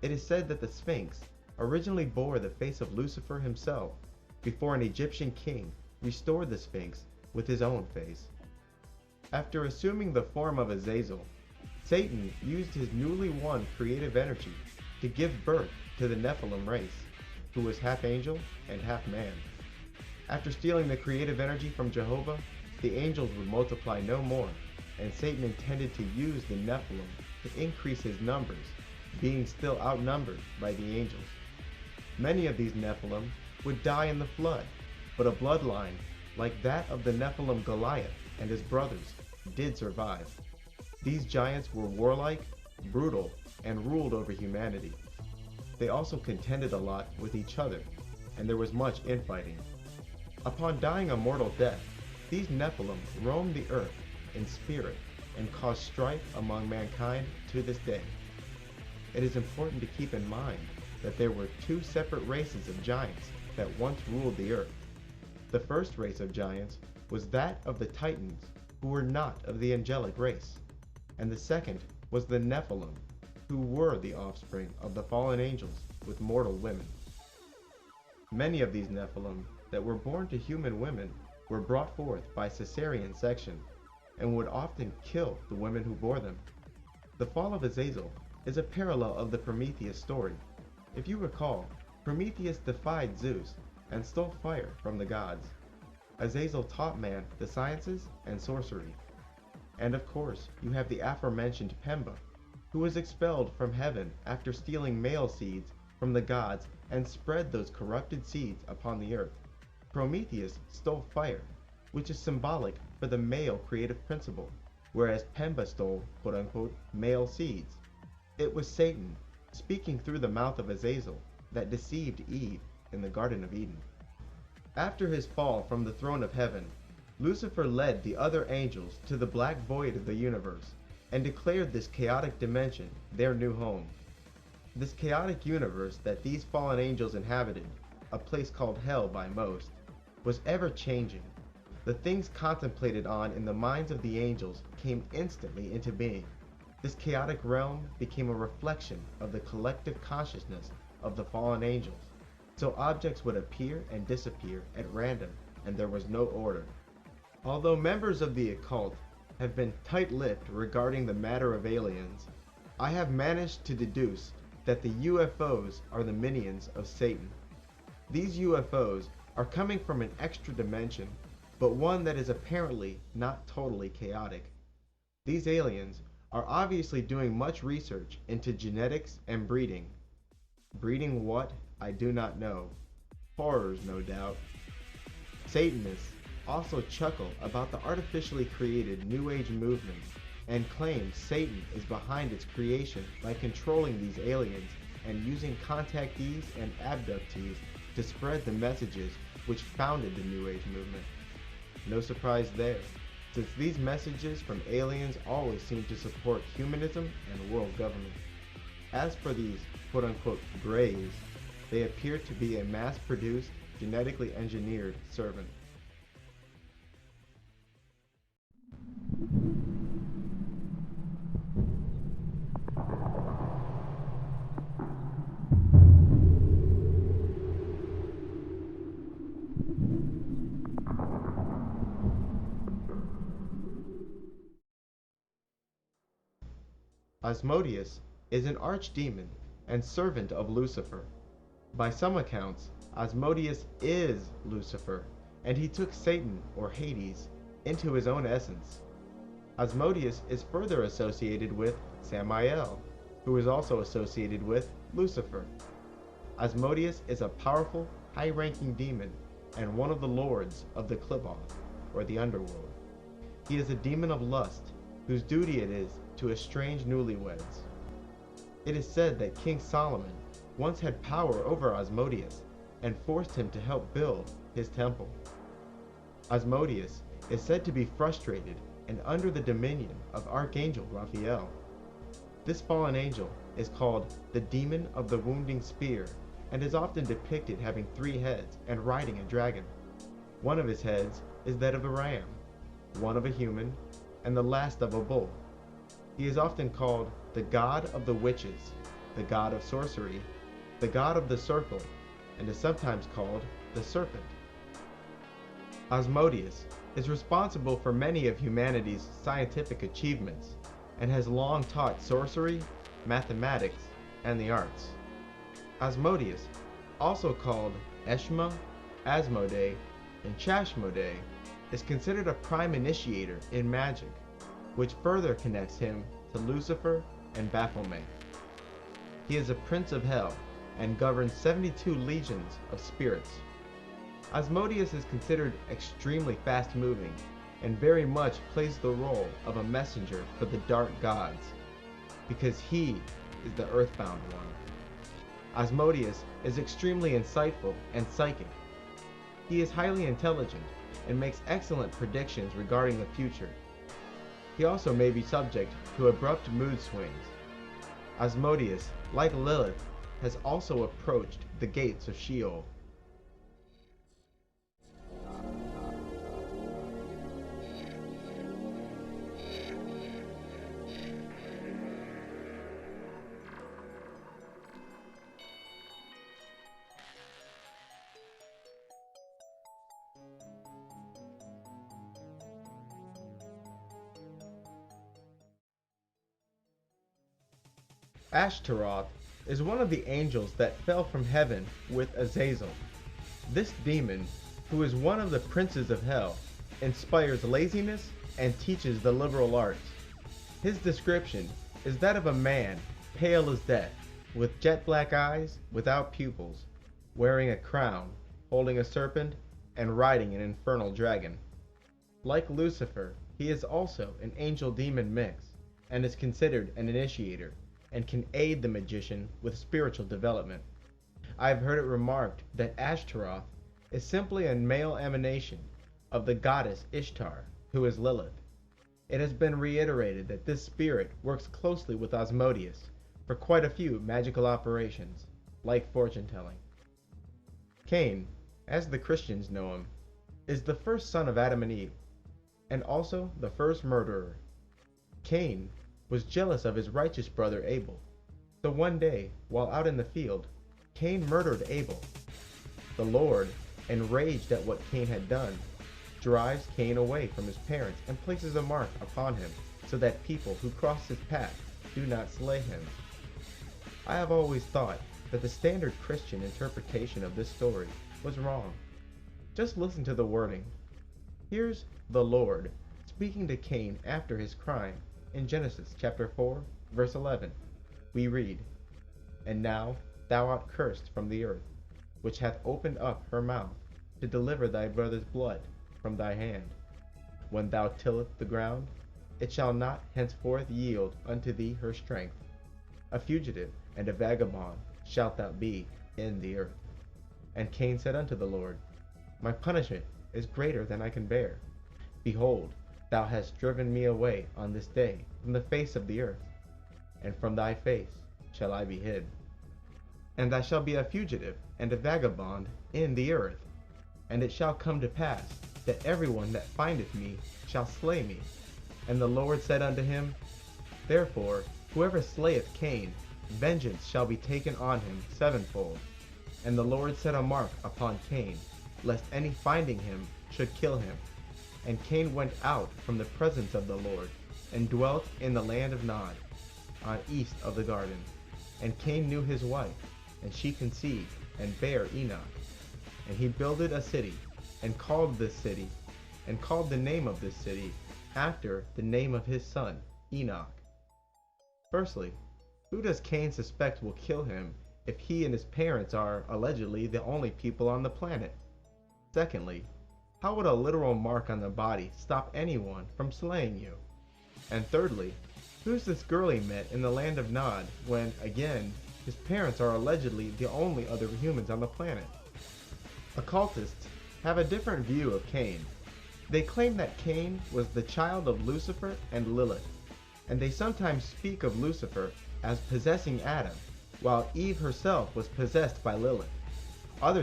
It is said that the Sphinx originally bore the face of Lucifer himself before an Egyptian king restored the Sphinx with his own face. After assuming the form of Azazel, Satan used his newly won creative energy to give birth to the Nephilim race, who was half angel and half man. After stealing the creative energy from Jehovah, the angels would multiply no more, and Satan intended to use the Nephilim to increase his numbers, being still outnumbered by the angels. Many of these Nephilim would die in the flood, but a bloodline like that of the Nephilim Goliath and his brothers did survive. These giants were warlike, brutal, and ruled over humanity. They also contended a lot with each other, and there was much infighting. Upon dying a mortal death, these Nephilim roamed the earth in spirit and caused strife among mankind to this day. It is important to keep in mind that there were two separate races of giants that once ruled the earth. The first race of giants was that of the Titans, who were not of the angelic race, and the second was the Nephilim, who were the offspring of the fallen angels with mortal women. Many of these Nephilim that were born to human women were brought forth by cesarean section, and would often kill the women who bore them. The fall of Azazel is a parallel of the Prometheus story. If you recall, Prometheus defied Zeus and stole fire from the gods. Azazel taught man the sciences and sorcery. And of course, you have the aforementioned Pemba, who was expelled from heaven after stealing male seeds from the gods and spread those corrupted seeds upon the earth. Prometheus stole fire, which is symbolic for the male creative principle, whereas Pemba stole quote-unquote male seeds. It was Satan, speaking through the mouth of Azazel, that deceived Eve in the Garden of Eden. After his fall from the throne of heaven, Lucifer led the other angels to the black void of the universe and declared this chaotic dimension their new home. This chaotic universe that these fallen angels inhabited, a place called hell by most, was ever changing. The things contemplated on in the minds of the angels came instantly into being. This chaotic realm became a reflection of the collective consciousness of the fallen angels, so objects would appear and disappear at random, and there was no order. Although members of the occult have been tight-lipped regarding the matter of aliens, I have managed to deduce that the UFOs are the minions of Satan. These UFOs are coming from an extra dimension, but one that is apparently not totally chaotic. These aliens are obviously doing much research into genetics and breeding. Breeding what? I do not know. Horrors, no doubt. Satanists also chuckle about the artificially created New Age movement and claim Satan is behind its creation by controlling these aliens and using contactees and abductees to spread the messages which founded the New Age movement. No surprise there, since these messages from aliens always seem to support humanism and world government. As for these quote-unquote greys, they appear to be a mass-produced, genetically engineered servant. Asmodeus is an archdemon and servant of Lucifer. By some accounts, Asmodeus is Lucifer, and he took Satan, or Hades, into his own essence. Asmodeus is further associated with Samael, who is also associated with Lucifer. Asmodeus is a powerful, high-ranking demon and one of the lords of the Cliboth, or the underworld. He is a demon of lust, whose duty it is to estrange newlyweds. It is said that King Solomon once had power over Asmodeus and forced him to help build his temple. Asmodeus is said to be frustrated and under the dominion of Archangel Raphael. This fallen angel is called the Demon of the Wounding Spear and is often depicted having 3 heads and riding a dragon. One of his heads is that of a ram, one of a human, and the last of a bull. He is often called the god of the witches, the god of sorcery, the god of the circle, and is sometimes called the serpent. Asmodeus is responsible for many of humanity's scientific achievements and has long taught sorcery, mathematics, and the arts. Asmodeus, also called Eshma, Asmodee, and Chashmodee, is considered a prime initiator in magic, which further connects him to Lucifer and Baphomet. He is a prince of hell and governs 72 legions of spirits. Asmodeus is considered extremely fast-moving and very much plays the role of a messenger for the dark gods, because he is the earthbound one. Asmodeus is extremely insightful and psychic. He is highly intelligent and makes excellent predictions regarding the future. He also may be subject to abrupt mood swings. Asmodeus, like Lilith, has also approached the gates of Sheol. Ashtaroth is one of the angels that fell from heaven with Azazel. This demon, who is one of the princes of hell, inspires laziness and teaches the liberal arts. His description is that of a man, pale as death, with jet black eyes, without pupils, wearing a crown, holding a serpent, and riding an infernal dragon. Like Lucifer, he is also an angel-demon mix, and is considered an initiator, and can aid the magician with spiritual development. I have heard it remarked that Ashtaroth is simply a male emanation of the goddess Ishtar, who is Lilith. It has been reiterated that this spirit works closely with Asmodeus for quite a few magical operations, like fortune-telling. Cain, as the Christians know him, is the first son of Adam and Eve, and also the first murderer. Cain was jealous of his righteous brother Abel. So one day, while out in the field, Cain murdered Abel. The Lord, enraged at what Cain had done, drives Cain away from his parents and places a mark upon him so that people who cross his path do not slay him. I have always thought that the standard Christian interpretation of this story was wrong. Just listen to the wording. Here's the Lord speaking to Cain after his crime. In Genesis chapter 4, verse 11, we read, "And now thou art cursed from the earth, which hath opened up her mouth to deliver thy brother's blood from thy hand. When thou tillest the ground, it shall not henceforth yield unto thee her strength. A fugitive and a vagabond shalt thou be in the earth." And Cain said unto the Lord, "My punishment is greater than I can bear. Behold, thou hast driven me away on this day from the face of the earth, and from thy face shall I be hid. And I shall be a fugitive and a vagabond in the earth. And it shall come to pass that everyone that findeth me shall slay me." And the Lord said unto him, "Therefore whoever slayeth Cain, vengeance shall be taken on him sevenfold." And the Lord set a mark upon Cain, lest any finding him should kill him. And Cain went out from the presence of the Lord, and dwelt in the land of Nod, on east of the garden. And Cain knew his wife, and she conceived, and bare Enoch. And he builded a city, and called the name of this city, after the name of his son, Enoch. Firstly, who does Cain suspect will kill him if he and his parents are, allegedly, the only people on the planet? Secondly, how would a literal mark on the body stop anyone from slaying you? And thirdly, who's this girl he met in the land of Nod when, again, his parents are allegedly the only other humans on the planet? Occultists have a different view of Cain. They claim that Cain was the child of Lucifer and Lilith, and they sometimes speak of Lucifer as possessing Adam, while Eve herself was possessed by Lilith. Others